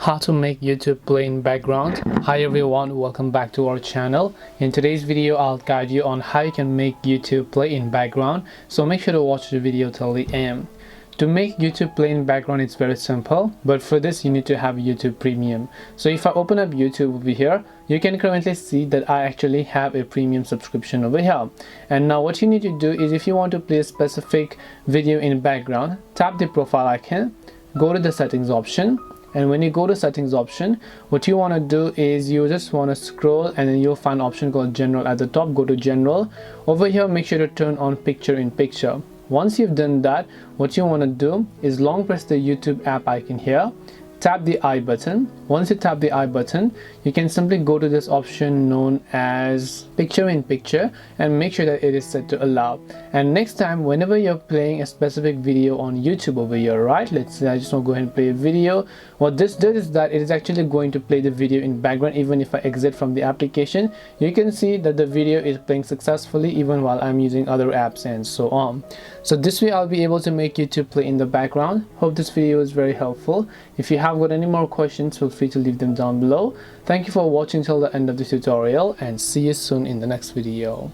How to make YouTube play in background. Hi everyone, welcome back to our channel. In today's video I'll guide you on how you can make YouTube play in background, so make sure to watch the video till the end. To make YouTube play in background, it's very simple, but for this you need to have YouTube Premium. So if I open up YouTube over here, you can currently see that I actually have a premium subscription over here. And now what you need to do is, if you want to play a specific video in background, tap the profile icon, go to the settings option, and when you go to settings option, what you want to do is you just want to scroll and then you'll find an option called general at the top. Go to general. Over here, make sure to turn on picture in picture. Once you've done that, what you want to do is long press the YouTube app icon here, tap the I button. Once you tap the I button, you can simply go to this option known as picture in picture and make sure that it is set to allow. And next time, whenever you're playing a specific video on YouTube over here, right, let's say I just want to go ahead and play a video, what this does is that it is actually going to play the video in background. Even if I exit from the application, you can see that the video is playing successfully even while I'm using other apps and so on. So this way I'll be able to make YouTube play in the background. Hope this video is very helpful. If you have got any more questions, feel free to leave them down below. Thank you for watching till the end of the tutorial, and see you soon in the next video.